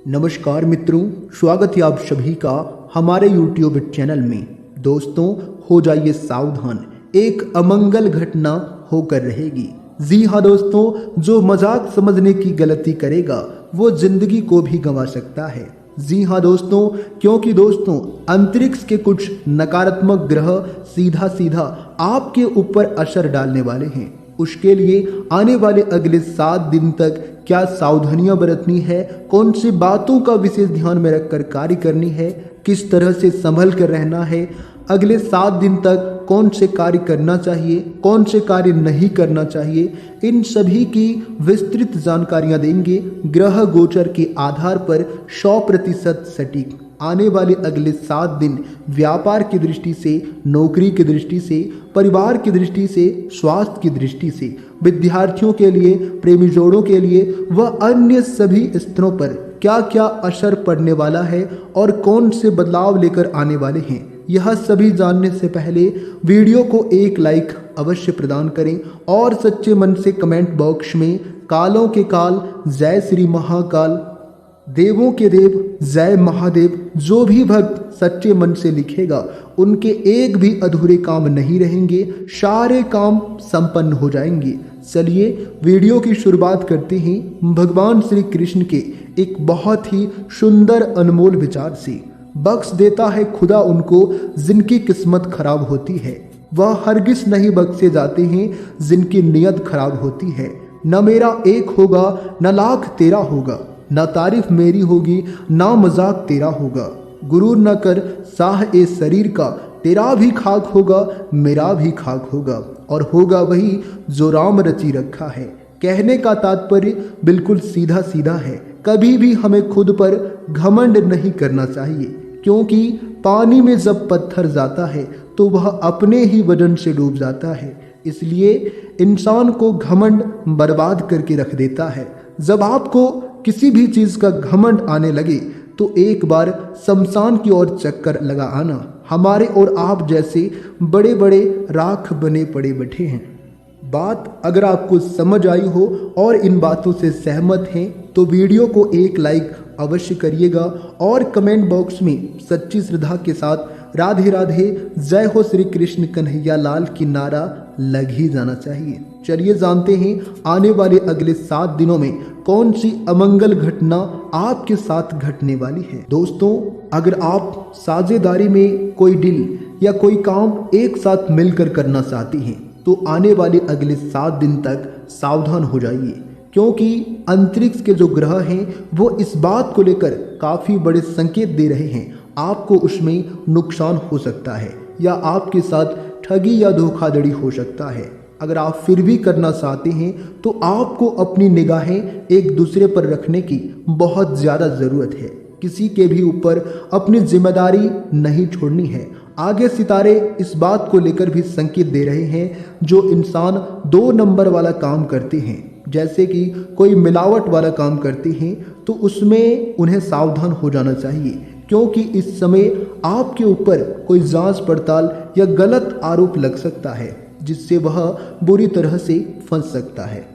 नमस्कार मित्रों, स्वागत है आप सभी का हमारे YouTube चैनल में। दोस्तों, हो जाइए सावधान, एक अमंगल घटना होकर रहेगी। जी हाँ दोस्तों, जो मजाक समझने की गलती करेगा वो जिंदगी को भी गंवा सकता है। जी हाँ दोस्तों, क्योंकि दोस्तों अंतरिक्ष के कुछ नकारात्मक ग्रह सीधा सीधा आपके ऊपर असर डालने वाले हैं। उसके लिए आने वाले अगले 7 दिन तक क्या सावधानियां बरतनी है, कौन सी बातों का विशेष ध्यान में रखकर कार्य करनी है, किस तरह से संभल कर रहना है, अगले 7 दिन तक कौन से कार्य करना चाहिए, कौन से कार्य नहीं करना चाहिए, इन सभी की विस्तृत जानकारियां देंगे ग्रह गोचर के आधार पर 100% सटीक। आने वाले अगले 7 दिन व्यापार की दृष्टि से, नौकरी की दृष्टि से, परिवार की दृष्टि से, स्वास्थ्य की दृष्टि से, विद्यार्थियों के लिए, प्रेमी जोड़ों के लिए व अन्य सभी स्तरों पर क्या क्या असर पड़ने वाला है और कौन से बदलाव लेकर आने वाले हैं, यह सभी जानने से पहले वीडियो को एक लाइक अवश्य प्रदान करें और सच्चे मन से कमेंट बॉक्स में कालों के काल जय श्री महाकाल, देवों के देव जय महादेव, जो भी भक्त सच्चे मन से लिखेगा उनके एक भी अधूरे काम नहीं रहेंगे, सारे काम संपन्न हो जाएंगे। चलिए वीडियो की शुरुआत करते हैं भगवान श्री कृष्ण के एक बहुत ही सुंदर अनमोल विचार से। बख्श देता है खुदा उनको जिनकी किस्मत खराब होती है, वह हरगिज नहीं बख्शे जाते हैं जिनकी नियत खराब होती है। न मेरा एक होगा न लाख तेरा होगा, ना तारीफ मेरी होगी ना मजाक तेरा होगा। गुरूर न कर साह ए शरीर का, तेरा भी खाक होगा मेरा भी खाक होगा, और होगा वही जो राम रची रखा है। कहने का तात्पर्य बिल्कुल सीधा सीधा है, कभी भी हमें खुद पर घमंड नहीं करना चाहिए, क्योंकि पानी में जब पत्थर जाता है तो वह अपने ही वजन से डूब जाता है। इसलिए इंसान को घमंड बर्बाद करके रख देता है। जब आपको किसी भी चीज़ का घमंड आने लगे तो एक बार शमशान की ओर चक्कर लगा आना। हमारे और आप जैसे बड़े बड़े राख बने पड़े बैठे हैं। बात अगर आपको समझ आई हो और इन बातों से सहमत हैं तो वीडियो को एक लाइक अवश्य करिएगा और कमेंट बॉक्स में सच्ची श्रद्धा के साथ राधे राधे जय हो श्री कृष्ण कन्हैया लाल की नारा लग ही जाना चाहिए। चलिए जानते हैं आने वाले अगले 7 दिनों में कौन सी अमंगल घटना आपके साथ घटने वाली है। दोस्तों, अगर आप साझेदारी में कोई डील या कोई काम एक साथ मिलकर करना चाहते हैं तो आने वाले अगले 7 दिन तक सावधान हो जाइए, क्योंकि अंतरिक्ष के जो ग्रह हैं वो इस बात को लेकर काफ़ी बड़े संकेत दे रहे हैं। आपको उसमें नुकसान हो सकता है या आपके साथ ठगी या धोखाधड़ी हो सकता है। अगर आप फिर भी करना चाहते हैं तो आपको अपनी निगाहें एक दूसरे पर रखने की बहुत ज़्यादा ज़रूरत है। किसी के भी ऊपर अपनी जिम्मेदारी नहीं छोड़नी है। आगे सितारे इस बात को लेकर भी संकेत दे रहे हैं, जो इंसान 2 नंबर वाला काम करते हैं, जैसे कि कोई मिलावट वाला काम करते हैं, तो उसमें उन्हें सावधान हो जाना चाहिए, क्योंकि इस समय आपके ऊपर कोई जांच पड़ताल या गलत आरोप लग सकता है, जिससे वह बुरी तरह से फंस सकता है।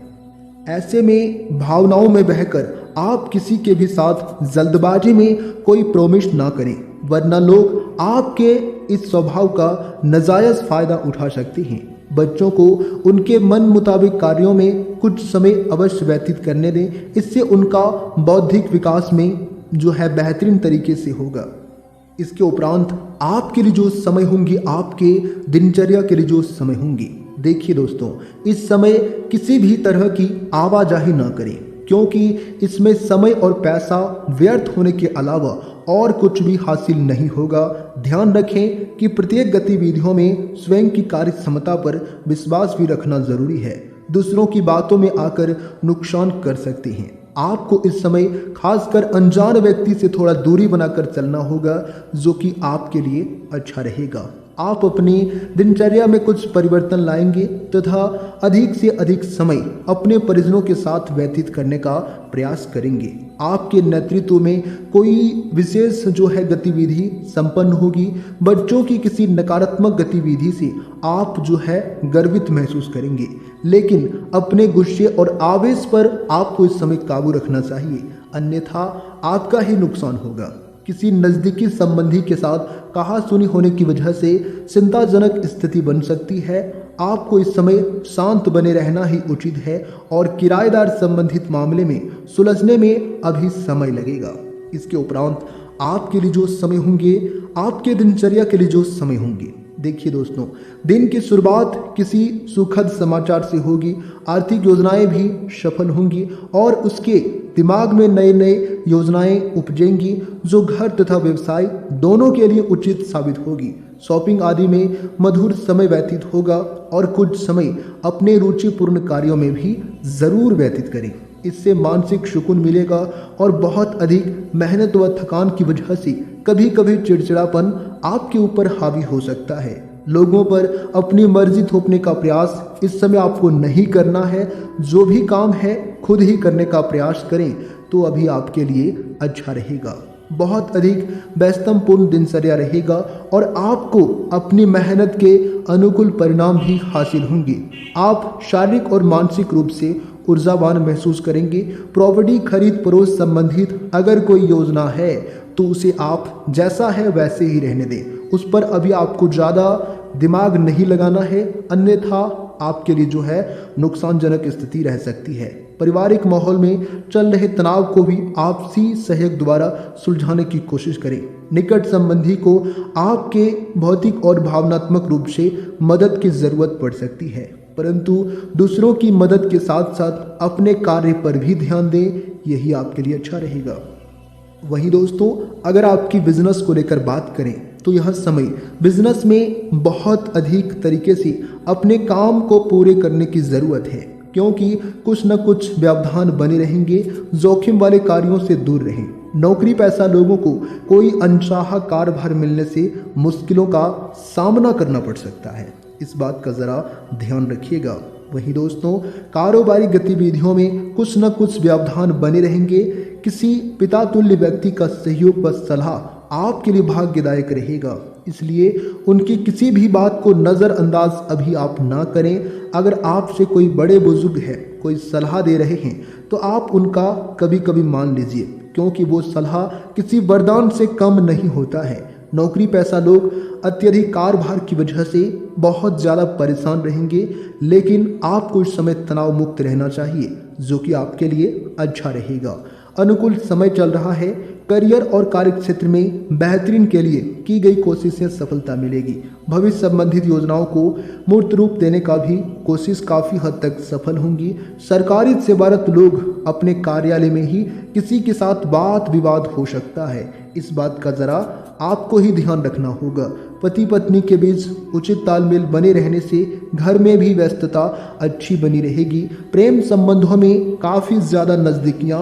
ऐसे में भावनाओं में बहकर आप किसी के भी साथ जल्दबाजी में कोई प्रॉमिस ना करें, वरना लोग आपके इस स्वभाव का नाजायज फायदा उठा सकते हैं। बच्चों को उनके मन मुताबिक कार्यों में कुछ समय अवश्य व्यतीत करने दें, इससे उनका बौद्धिक विकास में जो है बेहतरीन तरीके से होगा। इसके उपरांत आपके लिए जो समय होंगी, आपके दिनचर्या के लिए जो समय होंगी, देखिए दोस्तों, इस समय किसी भी तरह की आवाजाही ना करें, क्योंकि इसमें समय और पैसा व्यर्थ होने के अलावा और कुछ भी हासिल नहीं होगा। ध्यान रखें कि प्रत्येक गतिविधियों में स्वयं की कार्य क्षमता पर विश्वास भी रखना जरूरी है। दूसरों की बातों में आकर नुकसान कर सकते हैं। आपको इस समय खासकर अनजान व्यक्ति से थोड़ा दूरी बनाकर चलना होगा, जो कि आपके लिए अच्छा रहेगा। आप अपनी दिनचर्या में कुछ परिवर्तन लाएंगे तथा अधिक से अधिक समय अपने परिजनों के साथ व्यतीत करने का प्रयास करेंगे। आपके नेतृत्व में कोई विशेष जो है गतिविधि संपन्न होगी। बच्चों की किसी नकारात्मक गतिविधि से आप जो है गर्वित महसूस करेंगे, लेकिन अपने गुस्से और आवेश पर आपको इस समय काबू रखना चाहिए, अन्यथा आपका ही नुकसान होगा। किसी नज़दीकी संबंधी के साथ कहासुनी होने की वजह से चिंताजनक स्थिति बन सकती है। आपको इस समय शांत बने रहना ही उचित है और किराएदार संबंधित मामले में सुलझने में अभी समय लगेगा। इसके उपरांत आपके लिए जो समय होंगे, आपके दिनचर्या के लिए जो समय होंगे, देखिए दोस्तों, दिन की शुरुआत किसी सुखद समाचार से होगी। आर्थिक योजनाएं भी सफल होंगी और उसके दिमाग में नए नए योजनाएं उपजेंगी जो घर तथा व्यवसाय दोनों के लिए उचित साबित होगी। शॉपिंग आदि में मधुर समय व्यतीत होगा और कुछ समय अपने रुचिपूर्ण कार्यों में भी ज़रूर व्यतीत करें। इससे मानसिक सुकून मिलेगा और बहुत अधिक मेहनत व थकान की वजह से कभी कभी चिड़चिड़ापन आपके ऊपर हावी हो सकता है। लोगों पर अपनी मर्जी थोपने का प्रयास इस समय आपको नहीं करना है। जो भी काम है खुद ही करने का प्रयास करें तो अभी आपके लिए अच्छा रहेगा। बहुत अधिक व्यस्ततापूर्ण दिनचर्या रहेगा और आपको अपनी मेहनत के अनुकूल परिणाम भी हासिल होंगे। आप शारीरिक और मानसिक रूप से ऊर्जावान महसूस करेंगे। प्रॉपर्टी खरीद फरोख्त संबंधित अगर कोई योजना है तो उसे आप जैसा है वैसे ही रहने दें, उस पर अभी आपको ज़्यादा दिमाग नहीं लगाना है, अन्यथा आपके लिए जो है नुकसानजनक स्थिति रह सकती है। पारिवारिक माहौल में चल रहे तनाव को भी आपसी सहयोग द्वारा सुलझाने की कोशिश करें। निकट संबंधी को आपके भौतिक और भावनात्मक रूप से मदद की ज़रूरत पड़ सकती है, परंतु दूसरों की मदद के साथ साथ अपने कार्य पर भी ध्यान दें, यही आपके लिए अच्छा रहेगा। वहीं दोस्तों, अगर आपकी बिजनेस को लेकर बात करें तो यह समय बिजनेस में बहुत अधिक तरीके से अपने काम को पूरे करने की ज़रूरत है, क्योंकि कुछ न कुछ व्यवधान बने रहेंगे। जोखिम वाले कार्यों से दूर रहें। नौकरी पेशा लोगों को कोई अनचाहा कार्यभार मिलने से मुश्किलों का सामना करना पड़ सकता है, इस बात का ज़रा ध्यान रखिएगा। वहीं दोस्तों, कारोबारी गतिविधियों में कुछ न कुछ व्यवधान बने रहेंगे। किसी पिता तुल्य व्यक्ति का सहयोग व सलाह आपके लिए भाग्यदायक रहेगा, इसलिए उनकी किसी भी बात को नज़रअंदाज अभी आप ना करें। अगर आपसे कोई बड़े बुजुर्ग है, कोई सलाह दे रहे हैं तो आप उनका कभी कभी मान लीजिए, क्योंकि वो सलाह किसी वरदान से कम नहीं होता है। नौकरी पेशा लोग अत्यधिक कार्यभार की वजह से बहुत ज़्यादा परेशान रहेंगे, लेकिन आपको इस समय तनाव मुक्त रहना चाहिए, जो कि आपके लिए अच्छा रहेगा। अनुकूल समय चल रहा है। करियर और कार्य क्षेत्र में बेहतरीन के लिए की गई कोशिशें सफलता मिलेगी। भविष्य संबंधित योजनाओं को मूर्त रूप देने का भी कोशिश काफ़ी हद तक सफल होंगी। सरकारी सेवारत लोग अपने कार्यालय में ही किसी के साथ वाद विवाद हो सकता है, इस बात का ज़रा आपको ही ध्यान रखना होगा। पति पत्नी के बीच उचित तालमेल बने रहने से घर में भी व्यस्तता अच्छी बनी रहेगी। प्रेम संबंधों में काफ़ी ज़्यादा नज़दीकियाँ